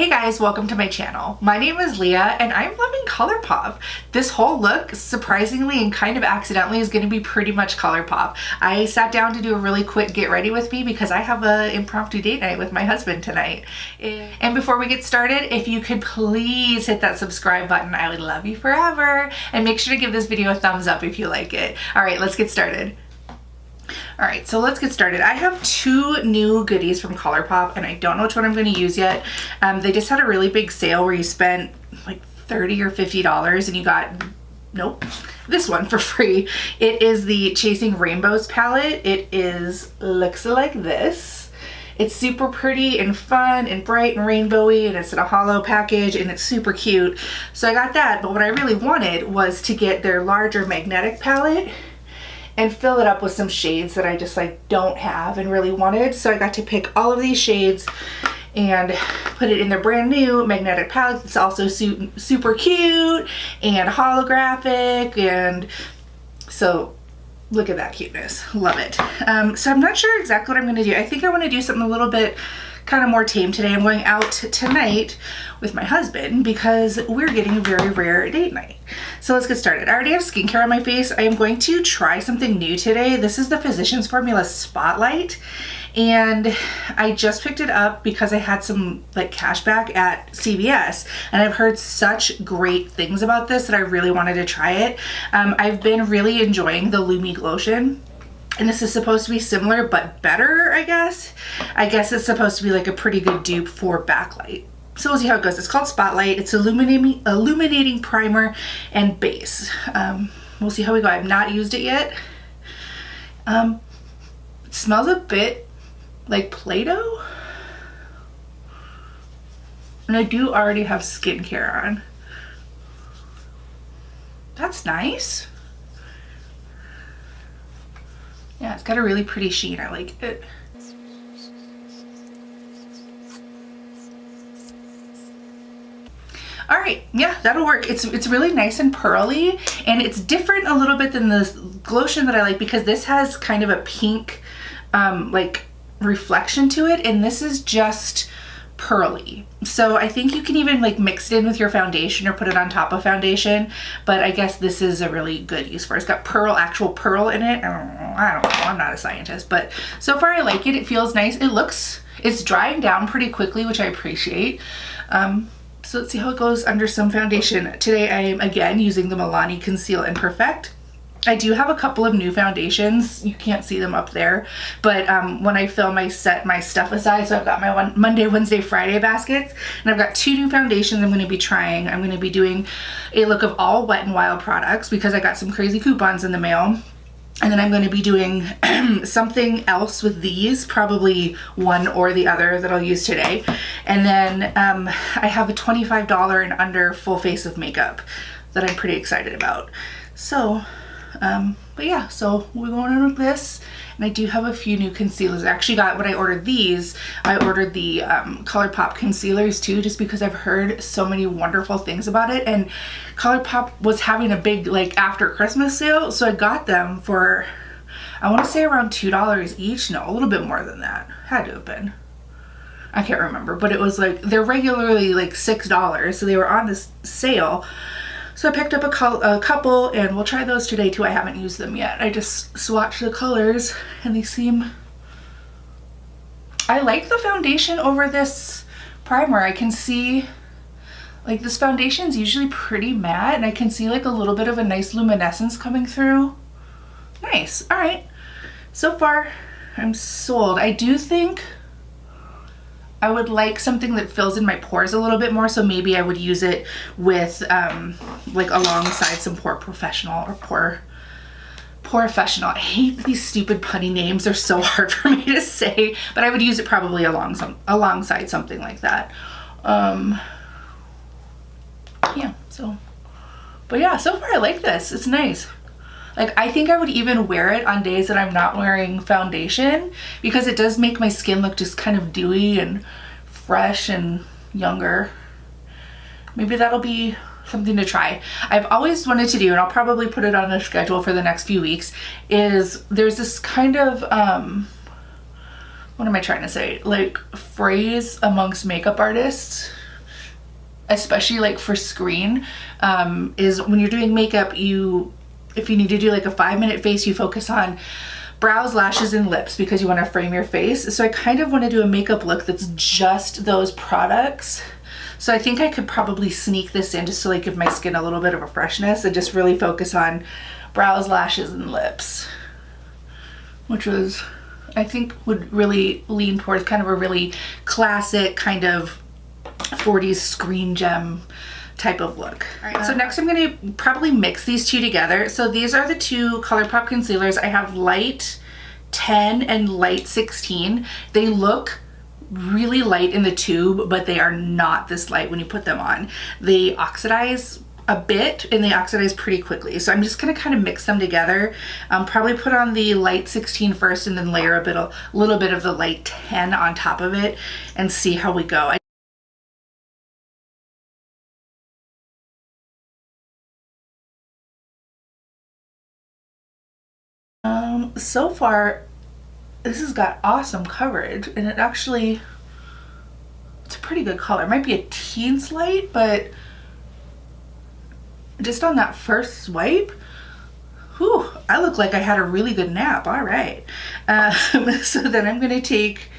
Hey guys, welcome to my channel. My name is Leah and I'm loving ColourPop. This whole look, surprisingly and kind of accidentally, is going to be pretty much ColourPop. I sat down to do a really quick get ready with me because I have an impromptu date night with my husband tonight. And before we get started, if you could please hit that subscribe button, I would love you forever. And make sure to give this video a thumbs up if you like it. All right, let's get started. All right, so let's get started. I have two new goodies from ColourPop and I don't know which one I'm going to use yet. They just had a really big sale where you spent like $30 or $50 and you got, nope, this one for free. It is the Chasing Rainbows palette. Looks like this. It's super pretty and fun and bright and rainbowy, and it's in a hollow package and it's super cute. So I got that, but what I really wanted was to get their larger magnetic palette and fill it up with some shades that I just like don't have and really wanted. So I got to pick all of these shades and put it in their brand new magnetic palette. It's also super cute and holographic, and so look at that cuteness. Love it. So I'm not sure exactly what I'm going to do. I think I want to do something a little bit kind of more tame today. I'm going out tonight with my husband because we're getting a very rare date night. So let's get started. I already have skincare on my face. I am going to try something new today. This is the Physicians Formula Spotlight, and I just picked it up because I had some like cash back at CVS, and I've heard such great things about this that I really wanted to try it. I've been really enjoying the Lumi Glotion. And this is supposed to be similar but better, I guess. I guess it's supposed to be like a pretty good dupe for backlight. So we'll see how it goes. It's called Spotlight. It's illuminating primer and base. We'll see how we go. I've not used it yet. It smells a bit like Play-Doh. And I do already have skincare on. That's nice. Yeah, it's got a really pretty sheen. I like it. All right, yeah, that'll work. It's really nice and pearly, and it's different a little bit than the Glotion that I like because this has kind of a pink like reflection to it, and this is just pearly. So I think you can even like mix it in with your foundation or put it on top of foundation, but I guess this is a really good use for it. It's got actual pearl in it. I don't know, I'm not a scientist, but so far I like it. It feels nice. It's drying down pretty quickly, which I appreciate. So let's see how it goes under some foundation. Today I am again using the Milani Conceal and Perfect. I do have a couple of new foundations. You can't see them up there, but when I film, I set my stuff aside. So I've got my Monday, Wednesday, Friday baskets, and I've got two new foundations I'm going to be trying. I'm going to be doing a look of all Wet n Wild products because I got some crazy coupons in the mail. And then I'm going to be doing something else with these, probably one or the other that I'll use today. And then I have a $25 and under full face of makeup that I'm pretty excited about. So but yeah, so we're going on with this, and I do have a few new concealers. I actually got, when I ordered these, I ordered the ColourPop concealers too, just because I've heard so many wonderful things about it, and ColourPop was having a big like after Christmas sale, so I got them for, I want to say around $2 each. No, a little bit more than that. Had to have been. I can't remember, but it was like, they're regularly like $6, so they were on this sale. So I picked up a couple, and we'll try those today too. I haven't used them yet. I just swatched the colors, and they seem... I like the foundation over this primer. I can see, like, this foundation's usually pretty matte, and I can see like a little bit of a nice luminescence coming through. Nice. All right. So far, I'm sold. I do think I would like something that fills in my pores a little bit more, so maybe I would use it with like alongside some Pore Professional or Porefessional. I hate these stupid punny names. They're so hard for me to say, but I would use it probably alongside something like that. Yeah, so, but yeah, so far I like this. It's nice. Like, I think I would even wear it on days that I'm not wearing foundation because it does make my skin look just kind of dewy and fresh and younger. Maybe that'll be something to try. I've always wanted to do, and I'll probably put it on the schedule for the next few weeks, is there's this kind of, what am I trying to say? Like, phrase amongst makeup artists especially like for screen, is when you're doing makeup, if you need to do like a 5-minute face, you focus on brows, lashes, and lips because you want to frame your face. So I kind of want to do a makeup look that's just those products. So I think I could probably sneak this in just to like give my skin a little bit of a freshness and just really focus on brows, lashes, and lips, which was, I think, would really lean towards kind of a really classic kind of 40s screen gem type of look. All right, so next I'm going to probably mix these two together. So these are the two ColourPop concealers. I have light 10 and light 16. They look really light in the tube, but they are not this light when you put them on. They oxidize a bit and they oxidize pretty quickly. So I'm just gonna kind of mix them together. Probably put on the light 16 first and then layer a little bit of the light 10 on top of it and see how we go. So far, this has got awesome coverage, and it's a pretty good color. It might be a teens light, but just on that first swipe, whew, I look like I had a really good nap. All right. So then I'm going to take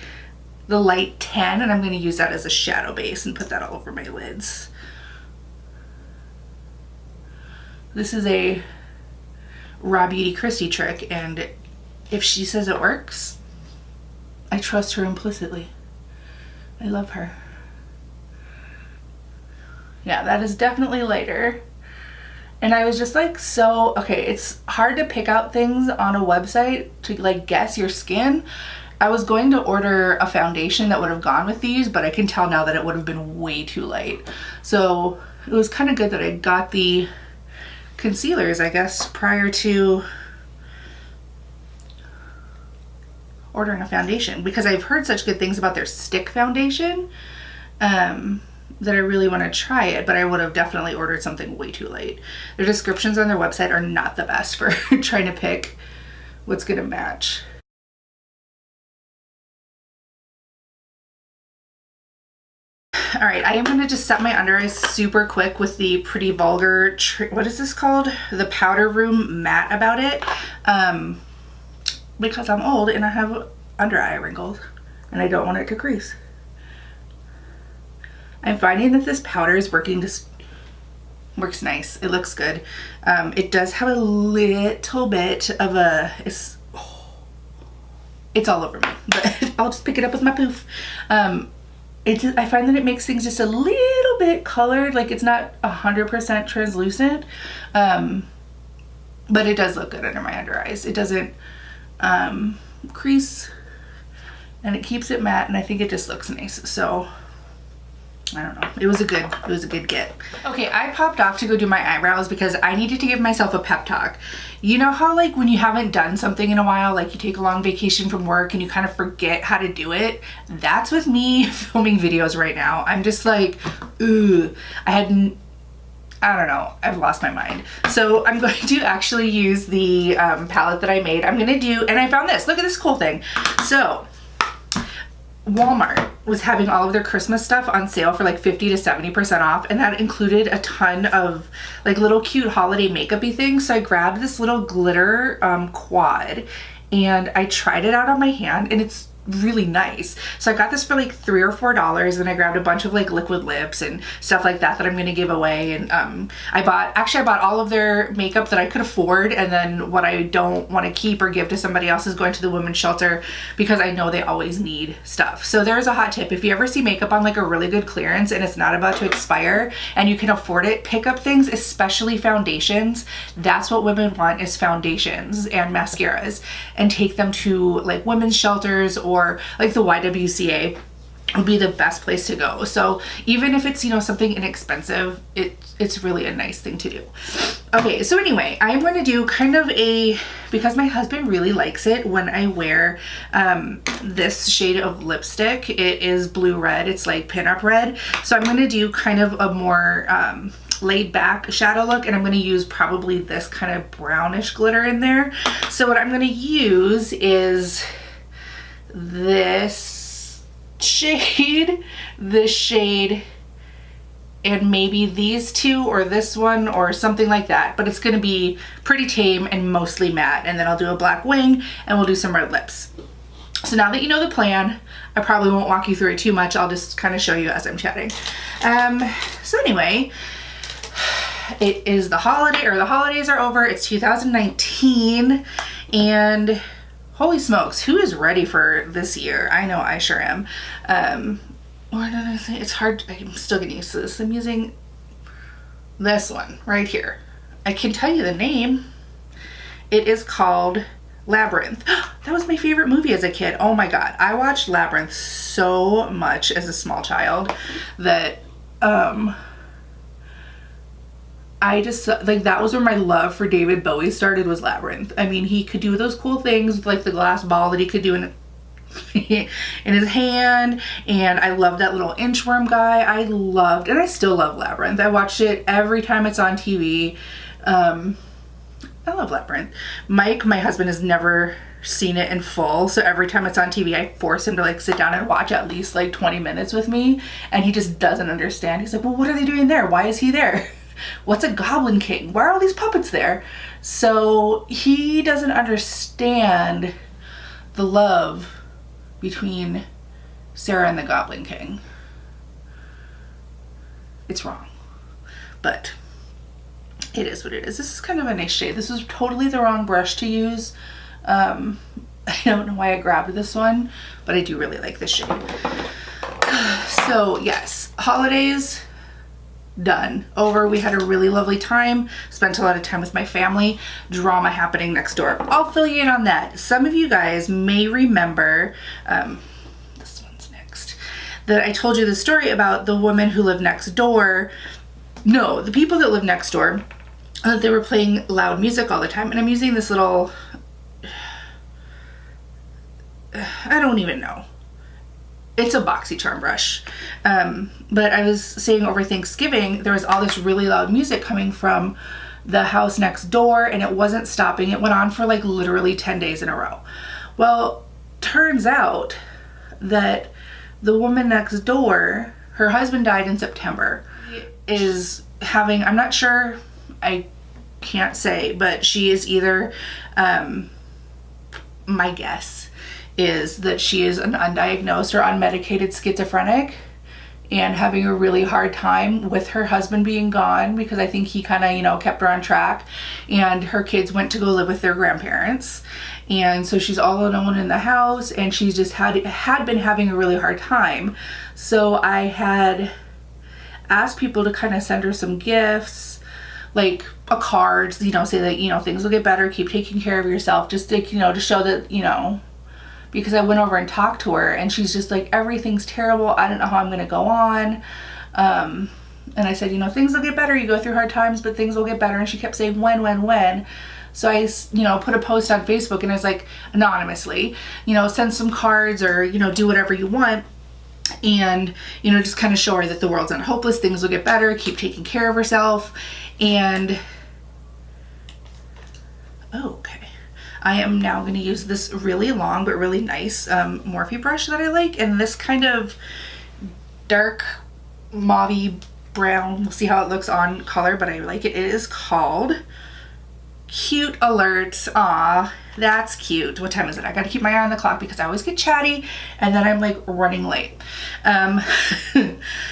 the light 10 and I'm going to use that as a shadow base and put that all over my lids. This is a Raw Beauty Christy trick, and if she says it works, I trust her implicitly. I love her. Yeah, that is definitely lighter. And I was just like, so, okay, it's hard to pick out things on a website to like guess your skin. I was going to order a foundation that would have gone with these, but I can tell now that it would have been way too light. So it was kind of good that I got the concealers, I guess, prior to ordering a foundation, because I've heard such good things about their stick foundation that I really want to try it, but I would have definitely ordered something way too light. Their descriptions on their website are not the best for trying to pick what's gonna match. All right, I am gonna just set my under eyes super quick with the Pretty Vulgar, what is this called? The Powder Room Matte About It. Because I'm old and I have under eye wrinkles and I don't want it to crease. I'm finding that this powder is works nice. It looks good. It does have a little bit of a, it's all over me, but I'll just pick it up with my poof. I find that it makes things just a little bit colored, like it's not 100% translucent, but it does look good under my under eyes. It doesn't crease and it keeps it matte, and I think it just looks nice. So I don't know. It was a good get. Okay, I popped off to go do my eyebrows because I needed to give myself a pep talk. You know how like when you haven't done something in a while, like you take a long vacation from work and you kind of forget how to do it? That's with me filming videos right now. I'm just like, ooh, I don't know, I've lost my mind. So I'm going to actually use the palette that I made. I'm gonna do, and I found this, look at this cool thing. So Walmart was having all of their Christmas stuff on sale for like 50 to 70% off, and that included a ton of like little cute holiday makeup-y things. So I grabbed this little glitter quad and I tried it out on my hand, and it's really nice. So I got this for like $3 or $4, and I grabbed a bunch of like liquid lips and stuff like that I'm gonna give away. And I bought all of their makeup that I could afford, and then what I don't want to keep or give to somebody else is going to the women's shelter because I know they always need stuff. So there's a hot tip: if you ever see makeup on like a really good clearance and it's not about to expire and you can afford it, pick up things, especially foundations. That's what women want, is foundations and mascaras, and take them to like women's shelters or like the YWCA would be the best place to go. So even if it's, you know, something inexpensive, it's really a nice thing to do. Okay, so anyway, I'm going to do kind of because my husband really likes it when I wear this shade of lipstick. It is blue red, it's like pinup red. So I'm going to do kind of a more laid back shadow look, and I'm going to use probably this kind of brownish glitter in there. So what I'm going to use is this shade, and maybe these two or this one or something like that, but it's gonna be pretty tame and mostly matte. And then I'll do a black wing and we'll do some red lips. So now that you know the plan, I probably won't walk you through it too much. I'll just kind of show you as I'm chatting. So anyway, it is the holiday, or the holidays are over. It's 2019, and holy smokes, who is ready for this year? I know I sure am. What did I say? It's hard. I'm still getting used to this. I'm using this one right here. I can tell you the name. It is called Labyrinth. That was my favorite movie as a kid. Oh my god, I watched Labyrinth so much as a small child that I just, like, that was where my love for David Bowie started, was Labyrinth. I mean, he could do those cool things with like the glass ball that he could do in his hand, and I loved that little inchworm guy. I loved, and I still love Labyrinth. I watch it every time it's on TV. I love Labyrinth. Mike, my husband, has never seen it in full, so every time it's on TV I force him to like sit down and watch at least like 20 minutes with me, and he just doesn't understand. He's like, well, what are they doing there? Why is he there? What's a Goblin King? Why are all these puppets there? So he doesn't understand the love between Sarah and the Goblin King. It's wrong, but it is what it is. This is kind of a nice shade. This was totally the wrong brush to use. I don't know why I grabbed this one, but I do really like this shade. So yes, holidays done, over. We had a really lovely time, spent a lot of time with my family. Drama happening next door. I'll fill you in on that. Some of you guys may remember, this one's next, that I told you the story about the woman who lived next door. No, the people that live next door, they were playing loud music all the time. And I'm using this little, I don't even know. It's a BoxyCharm brush. But I was saying over Thanksgiving, there was all this really loud music coming from the house next door, and it wasn't stopping. It went on for like literally 10 days in a row. Well, turns out that the woman next door, her husband died in September, is having, I'm not sure, I can't say, but she is either, my guess is that she is an undiagnosed or unmedicated schizophrenic and having a really hard time with her husband being gone, because I think he kind of, you know, kept her on track, and her kids went to go live with their grandparents, and so she's all alone in the house, and she's just had been having a really hard time. So I had asked people to kind of send her some gifts, like a card, you know, say that, you know, things will get better, keep taking care of yourself, just to, you know, to show that, you know, because I went over and talked to her, and she's just like, everything's terrible, I don't know how I'm gonna go on. And I said, you know, things will get better, you go through hard times, but things will get better. And she kept saying, when? So I, you know, put a post on Facebook, and I was like, anonymously, you know, send some cards, or, you know, do whatever you want, and, you know, just kind of show her that the world's not hopeless, things will get better, keep taking care of herself. And okay, I am now going to use this really long but really nice Morphe brush that I like, and this kind of dark mauve brown. We'll see how it looks on color, but I like it. It is called Cute Alert. Aw, that's cute. What time is it? I got to keep my eye on the clock because I always get chatty and then I'm like running late.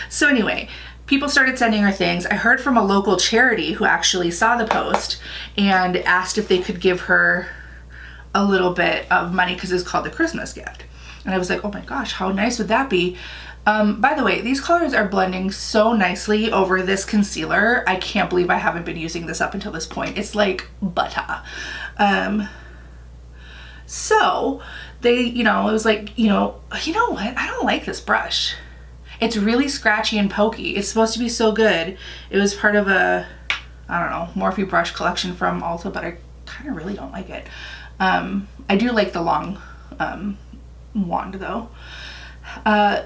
So anyway, people started sending her things. I heard from a local charity who actually saw the post and asked if they could give her a little bit of money because it's called the Christmas gift. And I was like, oh my gosh, how nice would that be? By the way, these colors are blending so nicely over this concealer. I can't believe I haven't been using this up until this point. It's like butter. So they, you know, it was like, you know what? I don't like this brush. It's really scratchy and pokey. It's supposed to be so good. It was part of a, I don't know, Morphe brush collection from Ulta, but I kind of really don't like it. I do like the long wand though.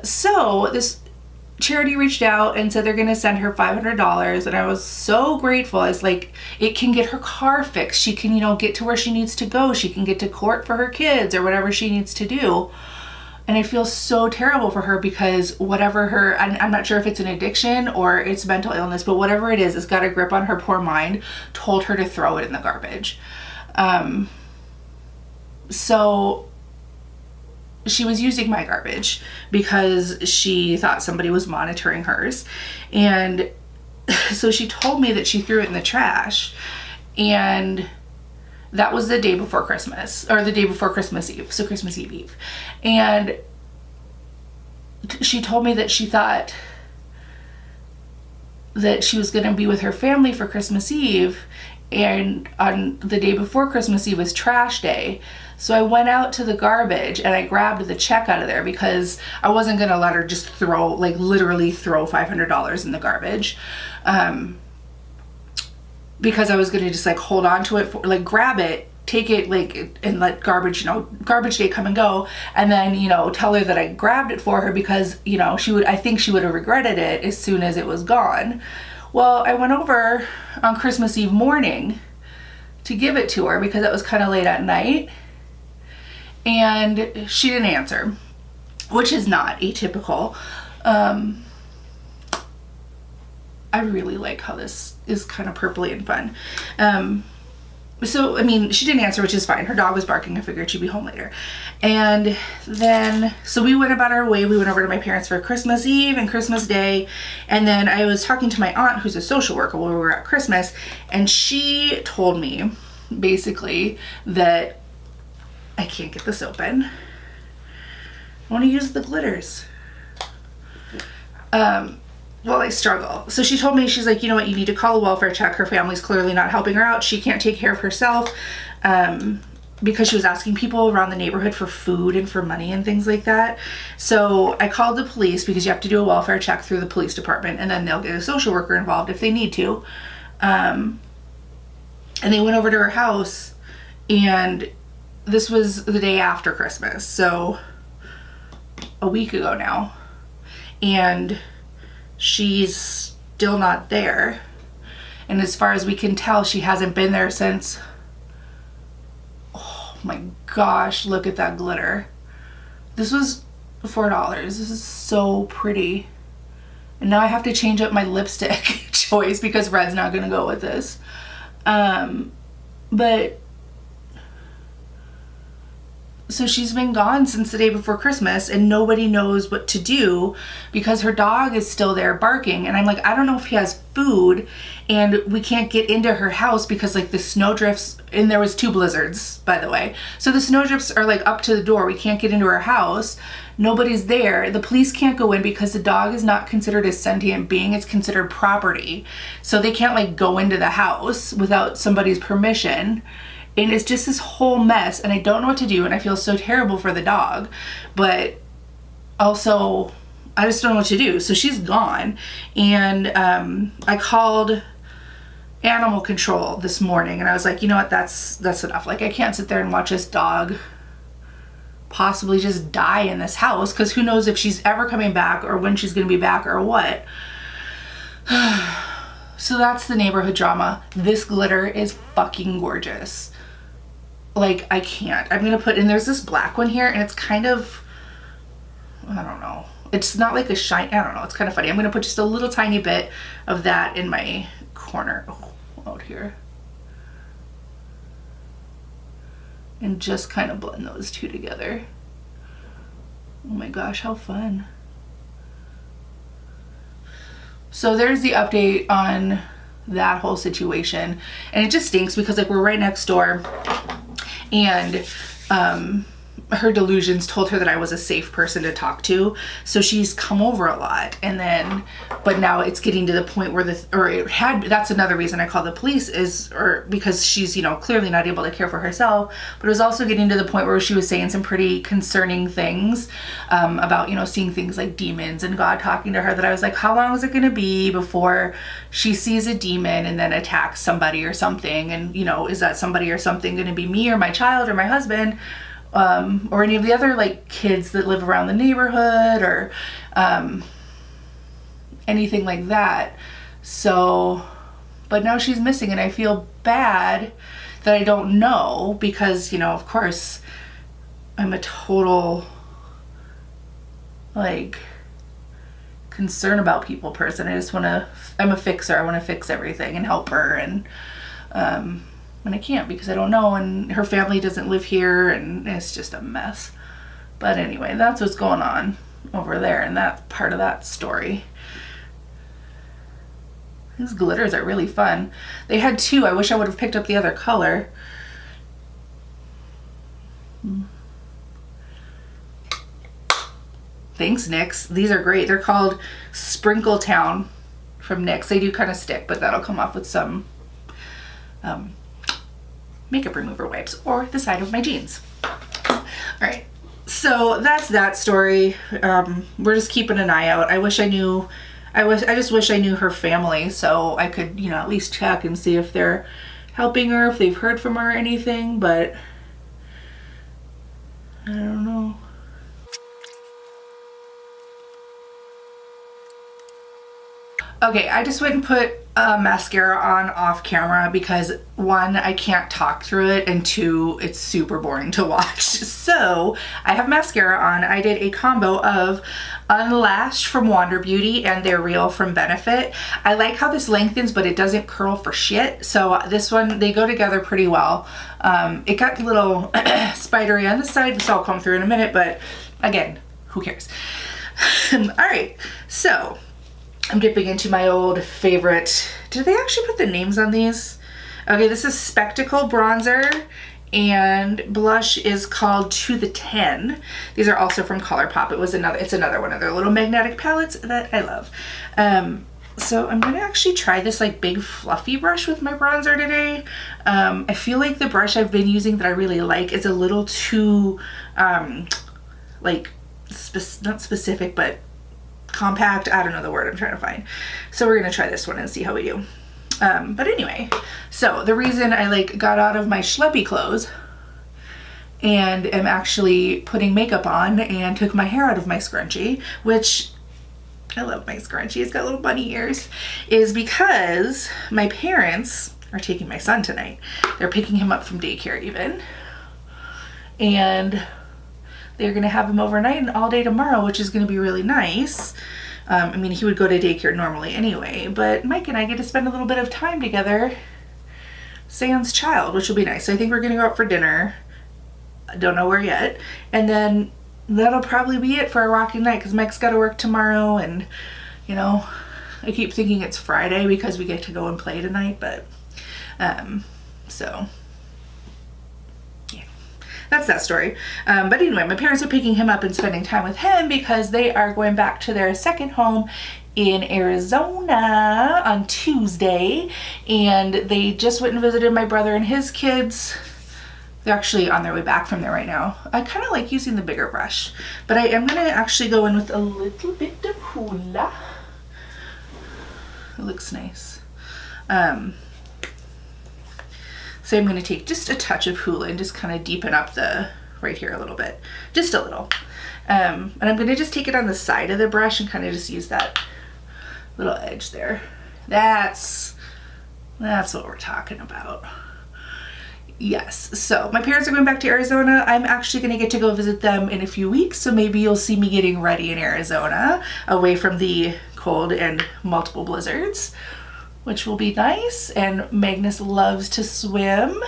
So this charity reached out and said they're gonna send her $500, and I was so grateful. It's like, it can get her car fixed. She can, you know, get to where she needs to go. She can get to court for her kids or whatever she needs to do. And I feel so terrible for her because whatever her, I'm not sure if it's an addiction or it's mental illness, but whatever it is, it's got a grip on her poor mind, told her to throw it in the garbage. So she was using my garbage because she thought somebody was monitoring hers. And so she told me that she threw it in the trash. And that was the day before Christmas, or the day before Christmas Eve. So Christmas Eve. And she told me that she thought that she was going to be with her family for Christmas Eve. And on the day before Christmas Eve was trash day. So I went out to the garbage and I grabbed the check out of there because I wasn't going to let her just throw, like literally throw $500 in the garbage. Because I was going to just like hold on to it, for, like grab it, take it, like, and let garbage, you know, garbage day come and go. And then, you know, tell her that I grabbed it for her because, you know, I think she would have regretted it as soon as it was gone. Well, I went over on Christmas Eve morning to give it to her because it was kind of late at night. And she didn't answer, which is not atypical. I really like how this is kind of purpley and fun. So, I mean, she didn't answer, which is fine. Her dog was barking. I figured she'd be home later. And then, so we went about our way. We went over to my parents for Christmas Eve and Christmas Day. And then I was talking to my aunt, who's a social worker, while we were at Christmas. And she told me, basically, that I can't get this open. I want to use the glitters. Well, I struggle. So she told me, she's like, you know what, you need to call a welfare check. Her family's clearly not helping her out. She can't take care of herself because she was asking people around the neighborhood for food and for money and things like that. So I called the police because you have to do a welfare check through the police department and then they'll get a social worker involved if they need to. And they went over to her house, and this was the day after Christmas, so a week ago now. And she's still not there. And as far as we can tell, she hasn't been there since... Oh my gosh, look at that glitter. This was $4. This is so pretty. And now I have to change up my lipstick choice because red's not gonna go with this. But so she's been gone since the day before Christmas and nobody knows what to do because her dog is still there barking. And I'm like, I don't know if he has food, and we can't get into her house because like the snow drifts, and there was 2 blizzards, by the way. So the snow drifts are like up to the door. We can't get into her house. Nobody's there. The police can't go in because the dog is not considered a sentient being. It's considered property. So they can't like go into the house without somebody's permission. And it's just this whole mess, and I don't know what to do, and I feel so terrible for the dog, but also I just don't know what to do. So she's gone, and I called animal control this morning, and I was like, you know what, that's enough. Like, I can't sit there and watch this dog possibly just die in this house, because who knows if she's ever coming back or when she's going to be back or what. So that's the neighborhood drama. This glitter is fucking gorgeous. Like, I can't. I'm gonna put, and there's this black one here, and it's kind of, I don't know. It's not like a shine, I don't know. It's kind of funny. I'm gonna put just a little tiny bit of that in my corner out here. And just kind of blend those two together. Oh my gosh, how fun. So there's the update on that whole situation. And it just stinks because like we're right next door, and her delusions told her that I was a safe person to talk to. So she's come over a lot, and then, but now it's getting to the point where that's another reason I called the police because she's, you know, clearly not able to care for herself, but it was also getting to the point where she was saying some pretty concerning things, about, you know, seeing things like demons and God talking to her, that I was like, how long is it going to be before she sees a demon and then attacks somebody or something? And, you know, is that somebody or something going to be me or my child or my husband? Or any of the other like kids that live around the neighborhood, or anything like that. So, but now she's missing, and I feel bad that I don't know, because, you know, of course I'm a total like concern about people person. I just want to, I'm a fixer. I want to fix everything and help her, and I can't because I don't know, and her family doesn't live here, and it's just a mess. But anyway, that's what's going on over there, and that's part of that story. These glitters are really fun. They had two. I wish I would have picked up the other color. Thanks, NYX. These are great. They're called Sprinkle Town from NYX. They do kind of stick, but that'll come off with some makeup remover wipes or the side of my jeans. All right, so that's that story. We're just keeping an eye out. I just wish I knew her family so I could, you know, at least check and see if they're helping her, if they've heard from her or anything, but I don't know. Okay, I just went and put mascara on off camera because one, I can't talk through it, and two, it's super boring to watch. So I have mascara on. I did a combo of Unlashed from Wander Beauty and They're Real from Benefit. I like how this lengthens, but it doesn't curl for shit. So this one, they go together pretty well. It got a little spidery on the side, so I'll come through in a minute, but again, who cares? All right, so I'm dipping into my old favorite. Did they actually put the names on these? Okay, this is Spectacle Bronzer, and blush is called To the 10. These are also from ColourPop. It's another one of their little magnetic palettes that I love. So I'm gonna actually try this like big fluffy brush with my bronzer today. I feel like the brush I've been using that I really like is a little too like not specific, but compact. I don't know the word I'm trying to find. So we're gonna try this one and see how we do. But anyway, so the reason I like got out of my schleppy clothes and am actually putting makeup on and took my hair out of my scrunchie, which I love my scrunchie, it's got little bunny ears, is because my parents are taking my son tonight. They're picking him up from daycare even, and they're gonna have him overnight and all day tomorrow, which is gonna be really nice. I mean, he would go to daycare normally anyway, but Mike and I get to spend a little bit of time together, sans child, which will be nice. So I think we're gonna go out for dinner. I don't know where yet. And then that'll probably be it for a rocking night because Mike's gotta work tomorrow, and you know, I keep thinking it's Friday because we get to go and play tonight, but so that's that story. But anyway, my parents are picking him up and spending time with him because they are going back to their second home in Arizona on Tuesday, and they just went and visited my brother and his kids. They're actually on their way back from there right now. I kind of like using the bigger brush, but I am going to actually go in with a little bit of hula. It looks nice. So I'm going to take just a touch of hula and just kind of deepen up the right here a little bit, just a little. And I'm going to just take it on the side of the brush and kind of just use that little edge there. That's what we're talking about. Yes, so my parents are going back to Arizona. I'm actually going to get to go visit them in a few weeks, so maybe you'll see me getting ready in Arizona, away from the cold and multiple blizzards, which will be nice. And Magnus loves to swim,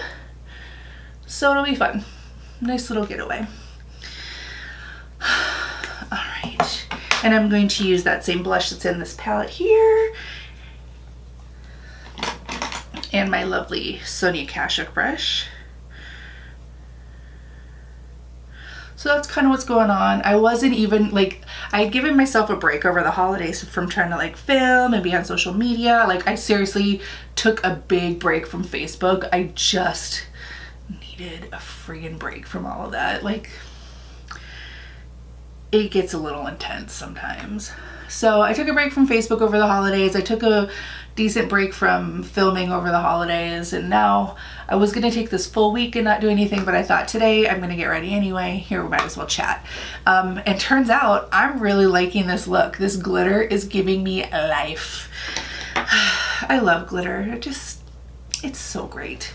so it'll be fun. Nice little getaway. All right, and I'm going to use that same blush that's in this palette here, and my lovely Sonia Kashuk brush. So that's kind of what's going on. I wasn't even like, I had given myself a break over the holidays from trying to like film and be on social media. Like I seriously took a big break from Facebook. I just needed a friggin' break from all of that. Like it gets a little intense sometimes. So I took a break from Facebook over the holidays. I took a decent break from filming over the holidays, and now I was gonna take this full week and not do anything, but I thought today I'm gonna get ready anyway. Here, we might as well chat. And turns out I'm really liking this look. This glitter is giving me life. I love glitter. It's so great.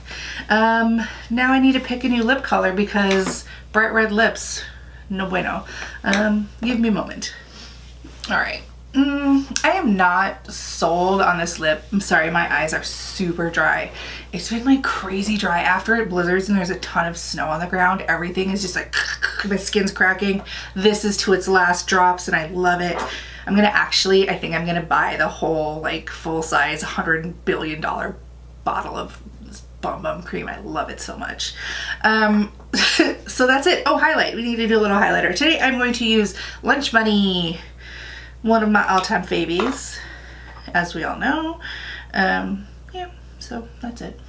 Now I need to pick a new lip color because bright red lips, no bueno. Give me a moment. All right. I am not sold on this lip. I'm sorry, my eyes are super dry. It's been like crazy dry. After it blizzards and there's a ton of snow on the ground, everything is just like, my skin's cracking. This is to its last drops and I love it. I'm gonna actually, I think I'm gonna buy the whole like full size $100 billion bottle of this Bum Bum cream. I love it so much. So that's it. Oh, highlight. We need to do a little highlighter. Today I'm going to use Lunch Money, one of my all-time favies, as we all know. Yeah, so that's it.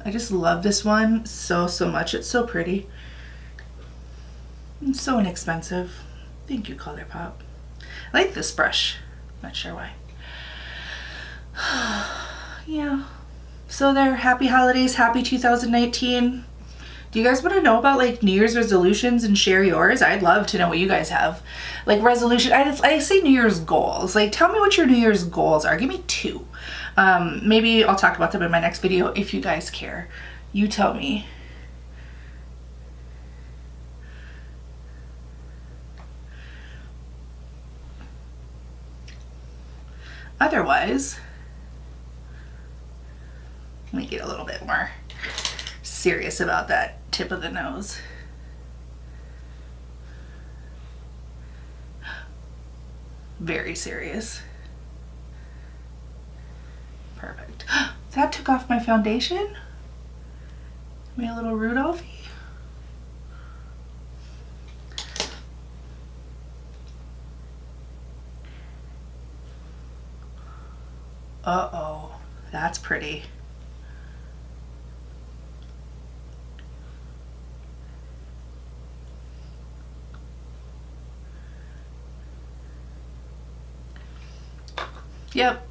I just love this one so much. It's so pretty. It's so inexpensive. Thank you, ColourPop. I like this brush. Not sure why. Yeah. So there, happy holidays, happy 2019. Do you guys want to know about like New Year's resolutions and share yours? I'd love to know what you guys have. Like resolution, I say New Year's goals. Like tell me what your New Year's goals are. Give me 2. Maybe I'll talk about them in my next video if you guys care. You tell me. Otherwise, let me get a little bit more serious about that tip of the nose. Very serious. Perfect. That took off my foundation. Maybe a little Rudolph-y. Uh-oh, that's pretty. Yep,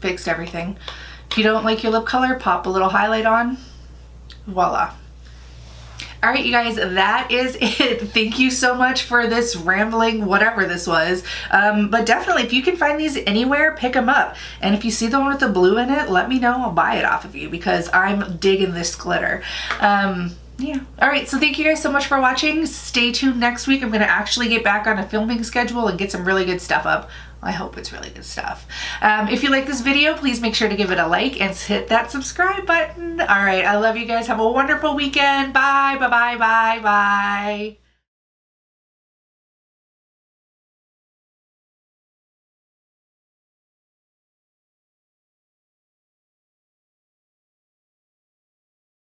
fixed everything. If you don't like your lip color, pop a little highlight on. Voila. All right, you guys, that is it. Thank you so much for this rambling, whatever this was. But definitely, if you can find these anywhere, pick them up. And if you see the one with the blue in it, let me know. I'll buy it off of you because I'm digging this glitter. Yeah. All right, so thank you guys so much for watching. Stay tuned next week. I'm going to actually get back on a filming schedule and get some really good stuff up. I hope it's really good stuff. If you like this video, please make sure to give it a like and hit that subscribe button. All right, I love you guys. Have a wonderful weekend. Bye, bye, bye, bye, bye.